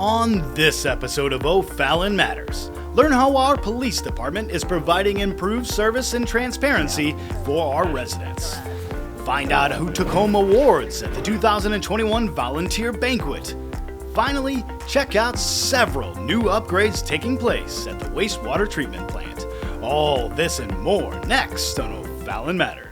On this episode of O'Fallon Matters, learn how our police department is providing improved service and transparency for our residents. Find out who took home awards at the 2021 Volunteer Banquet. Finally, check out several new upgrades taking place at the wastewater treatment plant. All this and more next on O'Fallon Matters.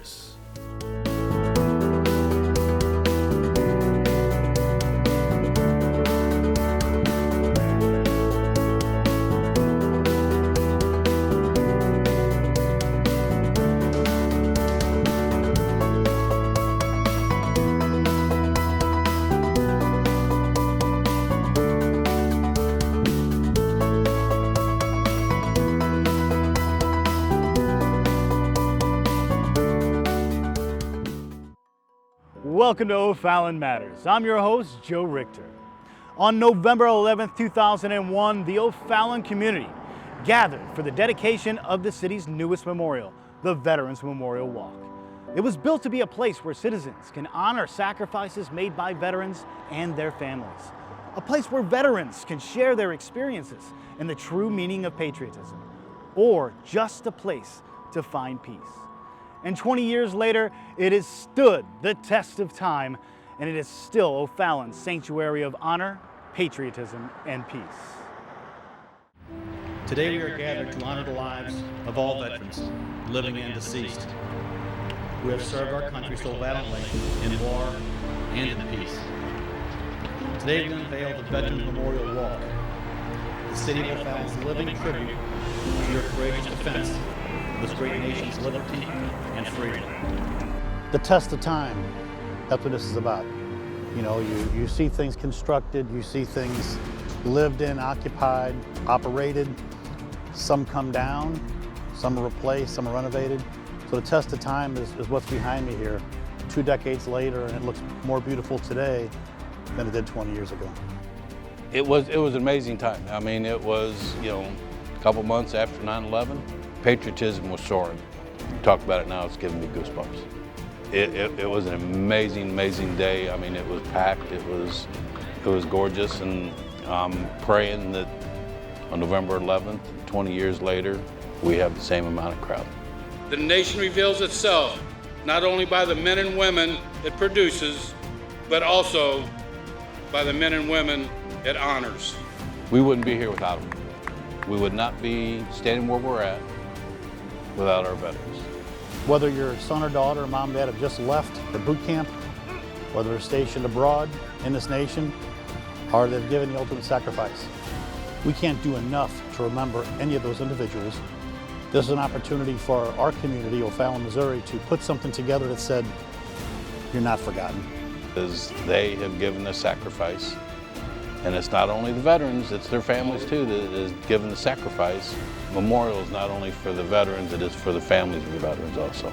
Welcome to O'Fallon Matters. I'm your host, Joe Richter. On November 11th, 2001, the O'Fallon community gathered for the dedication of the city's newest memorial, the Veterans Memorial Walk. It was built to be a place where citizens can honor sacrifices made by veterans and their families. A place where veterans can share their experiences and the true meaning of patriotism, or just a place to find peace. And 20 years later, it has stood the test of time, and it is still O'Fallon's sanctuary of honor, patriotism, and peace. Today we are gathered to honor the lives of all veterans, living and deceased, who have served our country so valiantly in war and in peace. Today we unveil the Veterans Memorial Walk, the city of O'Fallon's living tribute to your courageous defense of this great nation's liberty and freedom. The test of time, that's what this is about. You know, you see things constructed, you see things lived in, occupied, operated. Some come down, some are replaced, some are renovated. So the test of time is what's behind me here 2 decades later, and it looks more beautiful today than it did 20 years ago. It was an amazing time. I mean, it was, a couple months after 9/11. Patriotism was soaring. Talk about it now, it's giving me goosebumps. It was an amazing day. I mean, it was packed, it was gorgeous, and I'm praying that on November 11th, 20 years later, we have the same amount of crowd. The nation reveals itself not only by the men and women it produces, but also by the men and women it honors. We wouldn't be here without them. We would not be standing where we're at without our veterans. Whether your son or daughter or mom and dad have just left the boot camp, whether they're stationed abroad in this nation, or they've given the ultimate sacrifice, we can't do enough to remember any of those individuals. This is an opportunity for our community, O'Fallon, Missouri, to put something together that said, you're not forgotten. Because they have given the sacrifice. And it's not only the veterans, it's their families too that is given the sacrifice. Memorial is not only for the veterans, it is for the families of the veterans also.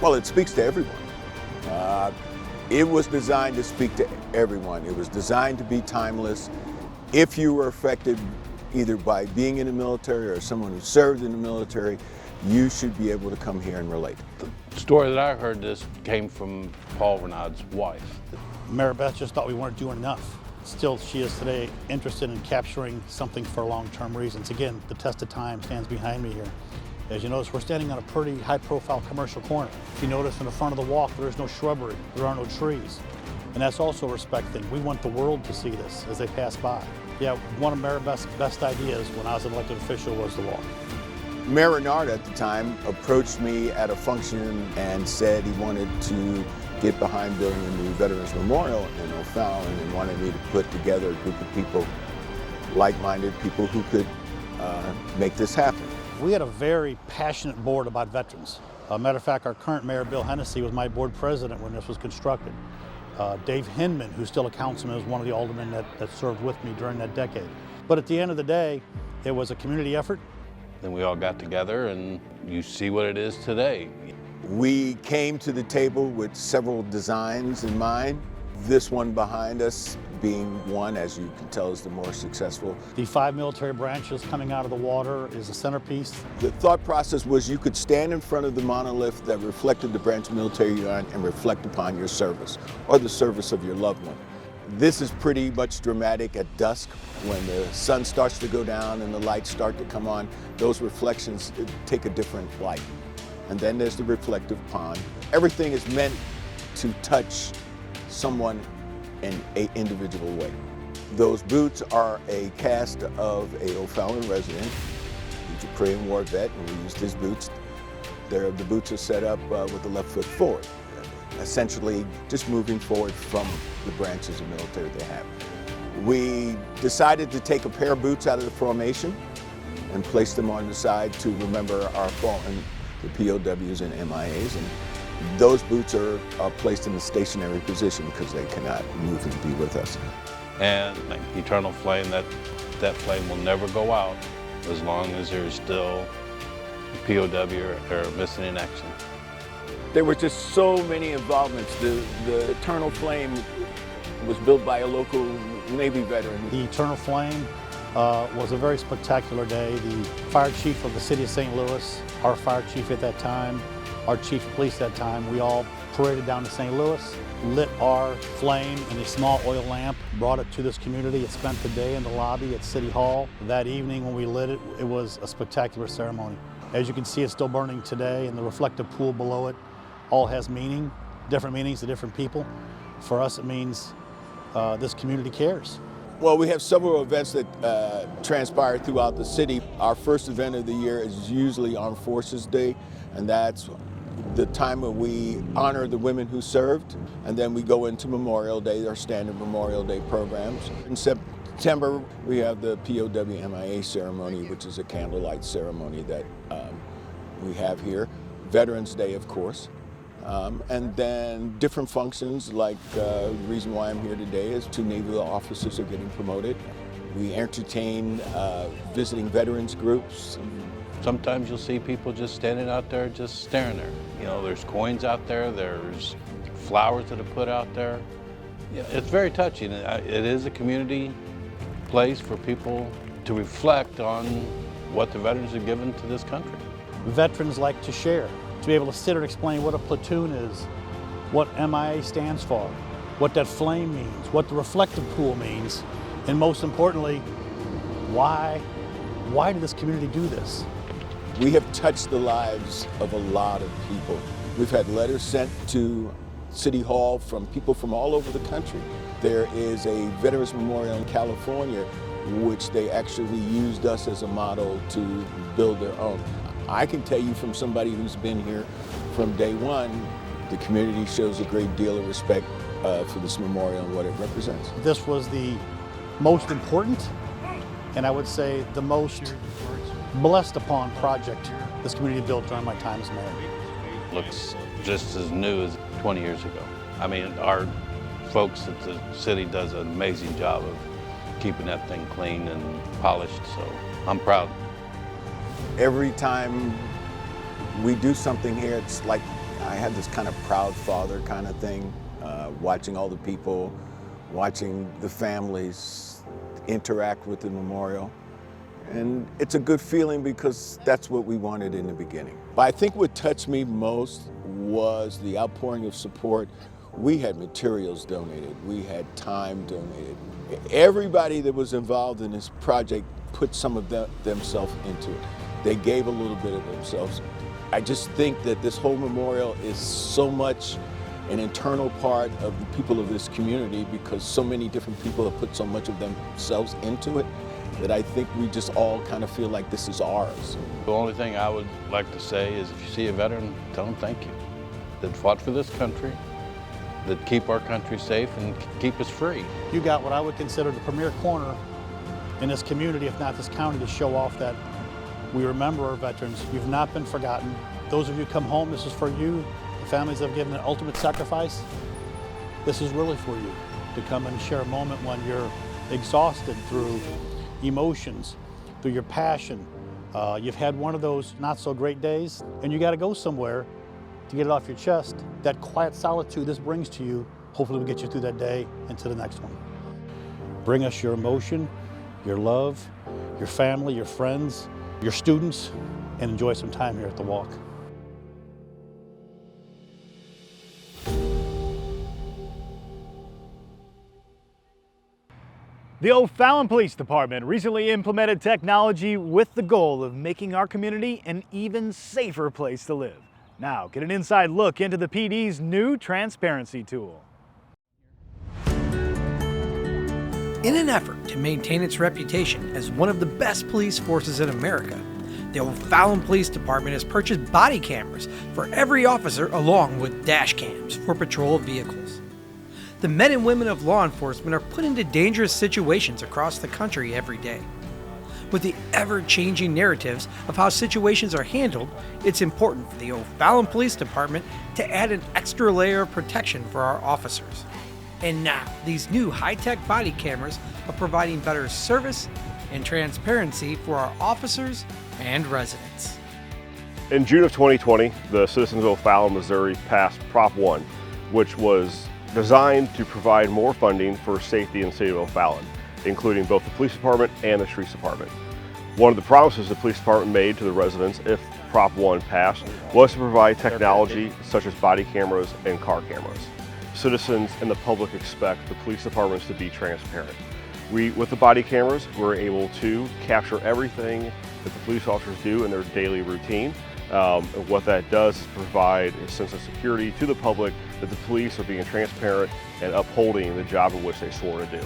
Well, it speaks to everyone. It was designed to speak to everyone. It was designed to be timeless. If you were affected either by being in the military or someone who served in the military, you should be able to come here and relate. The story that I heard this came from Paul Renaud's wife. Mary Beth just thought we weren't doing enough. Still, she is today interested in capturing something for long-term reasons. Again, the test of time stands behind me here. As you notice, we're standing on a pretty high-profile commercial corner. If you notice in the front of the walk, there is no shrubbery, there are no trees. And that's also a respect thing. We want the world to see this as they pass by. Yeah, one of Mary Beth's best ideas when I was an elected official was the walk. Mayor Renaud at the time approached me at a function and said he wanted to get behind building a new Veterans Memorial in O'Fallon and wanted me to put together a group of people, like-minded people who could make this happen. We had a very passionate board about veterans. Matter of fact, our current mayor, Bill Hennessy, was my board president when this was constructed. Dave Hinman, who's still a councilman, is one of the aldermen that served with me during that decade. But at the end of the day, it was a community effort. Then we all got together and you see what it is today. We came to the table with several designs in mind. This one behind us being one, as you can tell, is the more successful. The 5 military branches coming out of the water is the centerpiece. The thought process was you could stand in front of the monolith that reflected the branch military you're on and reflect upon your service or the service of your loved one. This is pretty much dramatic at dusk when the sun starts to go down and the lights start to come on. Those reflections take a different light. And then there's the reflective pond. Everything is meant to touch someone in an individual way. Those boots are a cast of a O'Fallon resident. He's a Korean War vet, and we used his boots. The boots are set up with the left foot forward, essentially just moving forward from the branches of military they have. We decided to take a pair of boots out of the formation and place them on the side to remember our fallen, the POWs and MIAs. And those boots are placed in a stationary position because they cannot move and be with us. And like eternal flame, that flame will never go out as long as there's still a POW or missing in action. There were just so many involvements. The Eternal Flame was built by a local Navy veteran. The Eternal Flame was a very spectacular day. The fire chief of the city of St. Louis, our fire chief at that time, our chief of police at that time, we all paraded down to St. Louis, lit our flame in a small oil lamp, brought it to this community. It spent the day in the lobby at City Hall. That evening when we lit it, it was a spectacular ceremony. As you can see, it's still burning today, and the reflective pool below it all has meaning, different meanings to different people. For us, it means this community cares. Well, we have several events that transpire throughout the city. Our first event of the year is usually Armed Forces Day, and that's the time when we honor the women who served, and then we go into Memorial Day, our standard Memorial Day programs. In September, we have the POW MIA ceremony, which is a candlelight ceremony that we have here. Veterans Day, of course. And then different functions, like the reason why I'm here today is 2 naval officers are getting promoted. We entertain visiting veterans groups. Sometimes you'll see people just standing out there just staring there. You know, there's coins out there, there's flowers that are put out there. Yeah, it's very touching. It is a community place for people to reflect on what the veterans have given to this country. Veterans like to share. To be able to sit and explain what a platoon is, what MIA stands for, what that flame means, what the reflective pool means, and most importantly, why did this community do this? We have touched the lives of a lot of people. We've had letters sent to City Hall from people from all over the country. There is a Veterans Memorial in California, which they actually used us as a model to build their own. I can tell you from somebody who's been here from day one, the community shows a great deal of respect for this memorial and what it represents. This was the most important, and I would say the most blessed upon project this community built during my time as mayor. Looks just as new as 20 years ago. I mean, our folks at the city does an amazing job of keeping that thing clean and polished, so I'm proud. Every time we do something here, it's like I have this kind of proud father kind of thing, watching all the people, watching the families interact with the memorial. And it's a good feeling because that's what we wanted in the beginning. But I think what touched me most was the outpouring of support. We had materials donated, we had time donated. Everybody that was involved in this project put some of themselves into it. They gave a little bit of themselves. I just think that this whole memorial is so much an internal part of the people of this community because so many different people have put so much of themselves into it that I think we just all kind of feel like this is ours. The only thing I would like to say is if you see a veteran, tell them thank you. That fought for this country, that keep our country safe and keep us free. You got what I would consider the premier corner in this community, if not this county, to show off that we remember our veterans. You've not been forgotten. Those of you who come home, this is for you. The families that have given an ultimate sacrifice, this is really for you. To come and share a moment when you're exhausted through emotions, through your passion. You've had one of those not so great days and you got to go somewhere to get it off your chest. That quiet solitude this brings to you, hopefully will get you through that day and to the next one. Bring us your emotion, your love, your family, your friends, your students, and enjoy some time here at the Walk. The O'Fallon Police Department recently implemented technology with the goal of making our community an even safer place to live. Now, get an inside look into the PD's new transparency tool. In an effort to maintain its reputation as one of the best police forces in America, the O'Fallon Police Department has purchased body cameras for every officer along with dash cams for patrol vehicles. The men and women of law enforcement are put into dangerous situations across the country every day. With the ever-changing narratives of how situations are handled, it's important for the O'Fallon Police Department to add an extra layer of protection for our officers. And now, these new high-tech body cameras are providing better service and transparency for our officers and residents. In June of 2020, the citizens of O'Fallon, Missouri passed Prop 1, which was designed to provide more funding for safety in the city of O'Fallon, including both the police department and the streets department. One of the promises the police department made to the residents if Prop 1 passed was to provide technology such as body cameras and car cameras. Citizens and the public expect the police departments to be transparent. With the body cameras, we're able to capture everything that the police officers do in their daily routine. And what that does is provide a sense of security to the public that the police are being transparent and upholding the job in which they swore to do.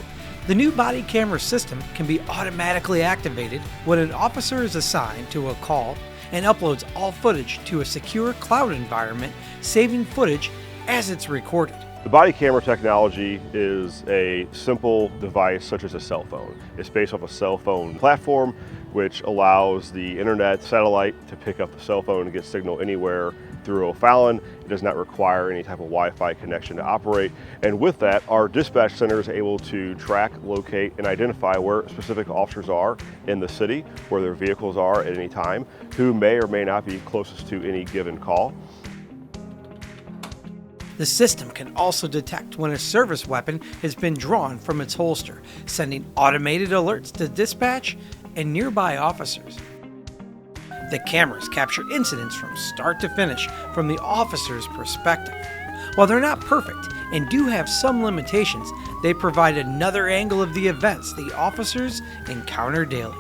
The new body camera system can be automatically activated when an officer is assigned to a call and uploads all footage to a secure cloud environment, saving footage as it's recorded. The body camera technology is a simple device such as a cell phone. It's based off a cell phone platform which allows the internet satellite to pick up the cell phone and get signal anywhere through O'Fallon. It does not require any type of Wi-Fi connection to operate. And with that, our dispatch center is able to track, locate, and identify where specific officers are in the city, where their vehicles are at any time, who may or may not be closest to any given call. The system can also detect when a service weapon has been drawn from its holster, sending automated alerts to dispatch and nearby officers. The cameras capture incidents from start to finish from the officer's perspective. While they're not perfect and do have some limitations, they provide another angle of the events the officers encounter daily.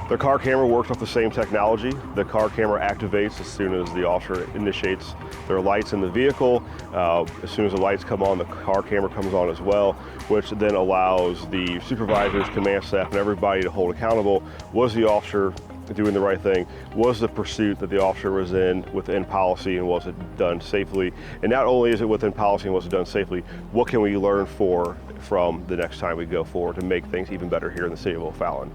The car camera works off the same technology. The car camera activates as soon as the officer initiates their lights in the vehicle. As soon as the lights come on, the car camera comes on as well, which then allows the supervisors, command staff, and everybody to hold accountable. Was the officer doing the right thing? Was the pursuit that the officer was in within policy, and was it done safely? And not only is it within policy and was it done safely, what can we learn from the next time we go forward to make things even better here in the city of O'Fallon?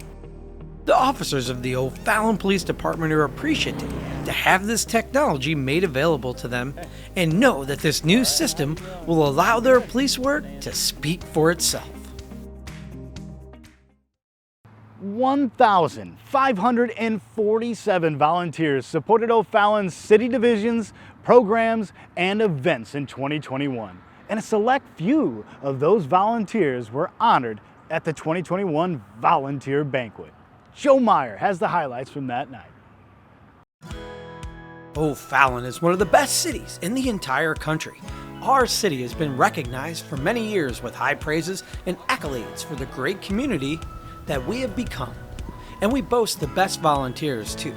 The officers of the O'Fallon Police Department are appreciative to have this technology made available to them and know that this new system will allow their police work to speak for itself. 1,547 volunteers supported O'Fallon's city divisions, programs, and events in 2021. And a select few of those volunteers were honored at the 2021 Volunteer Banquet. Joe Meyer has the highlights from that night. O'Fallon is one of the best cities in the entire country. Our city has been recognized for many years with high praises and accolades for the great community that we have become. And we boast the best volunteers too.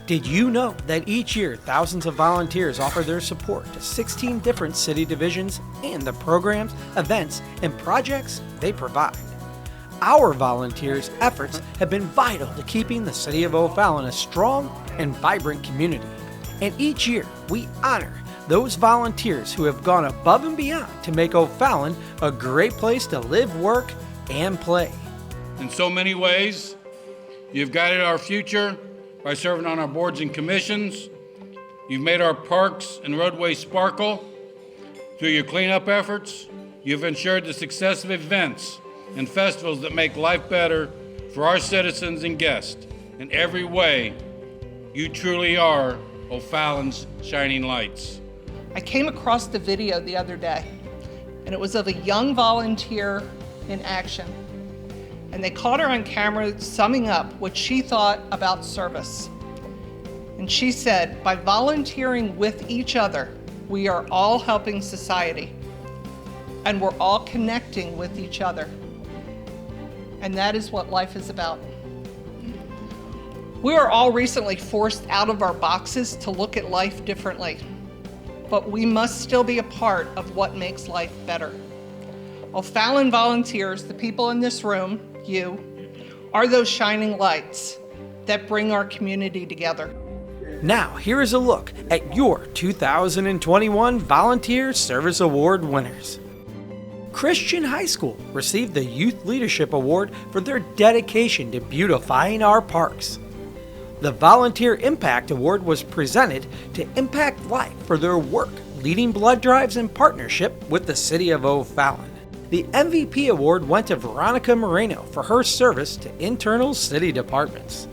Did you know that each year thousands of volunteers offer their support to 16 different city divisions and the programs, events, and projects they provide? Our volunteers' efforts have been vital to keeping the city of O'Fallon a strong and vibrant community. And each year, we honor those volunteers who have gone above and beyond to make O'Fallon a great place to live, work, and play. In so many ways, you've guided our future by serving on our boards and commissions. You've made our parks and roadways sparkle. Through your cleanup efforts, you've ensured the success of events and festivals that make life better for our citizens and guests. In every way, you truly are O'Fallon's shining lights. I came across the video the other day, and it was of a young volunteer in action. And they caught her on camera summing up what she thought about service. And she said, by volunteering with each other, we are all helping society, and we're all connecting with each other. And that is what life is about. We are all recently forced out of our boxes to look at life differently, but we must still be a part of what makes life better. O'Fallon volunteers, the people in this room, you, are those shining lights that bring our community together. Now, here is a look at your 2021 Volunteer Service Award winners. Christian High School received the Youth Leadership Award for their dedication to beautifying our parks. The Volunteer Impact Award was presented to Impact Life for their work leading blood drives in partnership with the City of O'Fallon. The MVP Award went to Veronica Moreno for her service to internal city departments.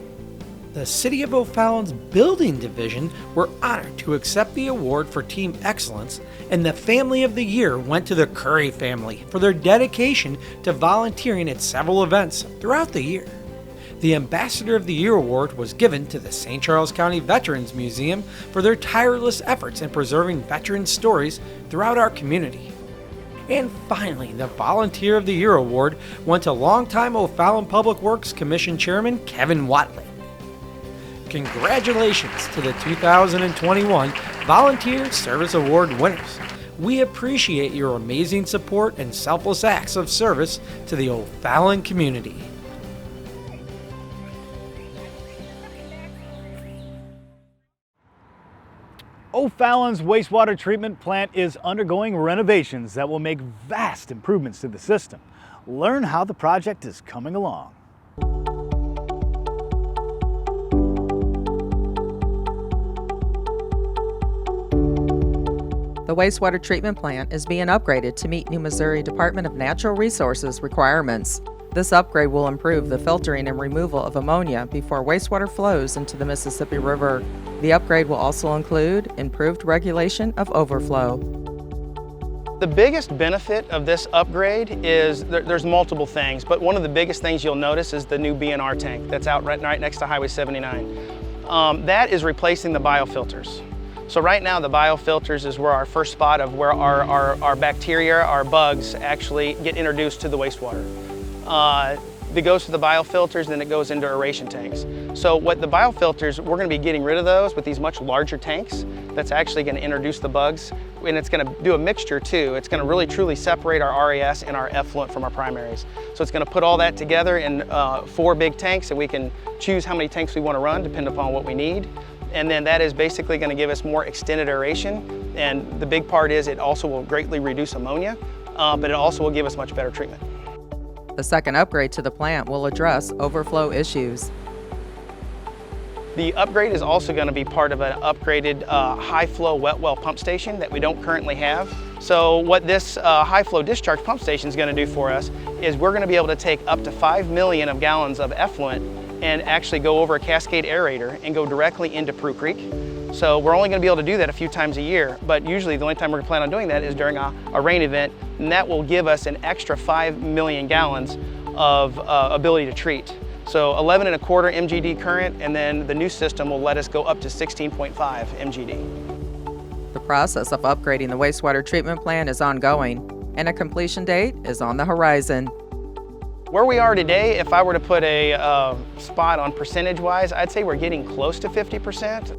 The City of O'Fallon's Building Division were honored to accept the award for Team Excellence, and the Family of the Year went to the Curry family for their dedication to volunteering at several events throughout the year. The Ambassador of the Year Award was given to the St. Charles County Veterans Museum for their tireless efforts in preserving veteran stories throughout our community. And finally, the Volunteer of the Year Award went to longtime O'Fallon Public Works Commission Chairman Kevin Watley. Congratulations to the 2021 Volunteer Service Award winners. We appreciate your amazing support and selfless acts of service to the O'Fallon community. O'Fallon's wastewater treatment plant is undergoing renovations that will make vast improvements to the system. Learn how the project is coming along. The wastewater treatment plant is being upgraded to meet New Missouri Department of Natural Resources requirements. This upgrade will improve the filtering and removal of ammonia before wastewater flows into the Mississippi River. The upgrade will also include improved regulation of overflow. The biggest benefit of this upgrade is there's multiple things, but one of the biggest things you'll notice is the new B&R tank that's out right next to Highway 79. That is replacing the biofilters. So right now the biofilters is where our first spot of where our bacteria, our bugs actually get introduced to the wastewater. It goes to the biofilters, then it goes into aeration tanks. So what the biofilters, we're going to be getting rid of those with these much larger tanks. That's actually going to introduce the bugs, and it's going to do a mixture too. It's going to really truly separate our RAS and our effluent from our primaries. So it's going to put all that together in 4 big tanks, and we can choose how many tanks we want to run depending upon what we need. And then that is basically going to give us more extended aeration. And the big part is it also will greatly reduce ammonia, but it also will give us much better treatment. The second upgrade to the plant will address overflow issues. The upgrade is also going to be part of an upgraded high flow wet well pump station that we don't currently have. So what this high flow discharge pump station is going to do for us is we're going to be able to take up to 5 million of gallons of effluent and actually go over a cascade aerator and go directly into Prue Creek. So we're only going to be able to do that a few times a year, but usually the only time we're going to plan on doing that is during a rain event, and that will give us an extra 5 million gallons of ability to treat. So 11.25 MGD current, and then the new system will let us go up to 16.5 MGD. The process of upgrading the wastewater treatment plant is ongoing, and a completion date is on the horizon. Where we are today, if I were to put a spot on percentage-wise, I'd say we're getting close to 50%.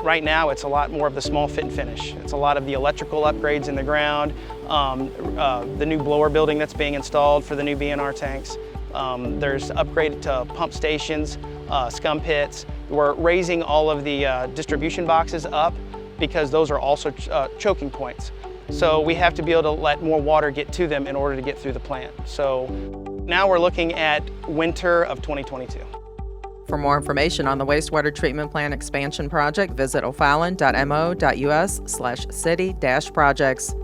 Right now, it's a lot more of the small fit and finish. It's a lot of the electrical upgrades in the ground, the new blower building that's being installed for the new B&R tanks. There's upgraded to pump stations, scum pits. We're raising all of the distribution boxes up because those are also choking points. So we have to be able to let more water get to them in order to get through the plant. So now we're looking at winter of 2022. For more information on the wastewater treatment plant expansion project, visit ofallon.mo.us/city-projects.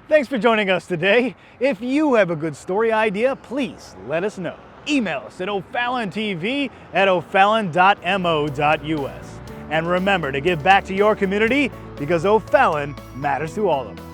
Thanks for joining us today. If you have a good story idea, please let us know. Email us at OFallonTV@ofallon.mo.us. And remember to give back to your community because O'Fallon matters to all of us.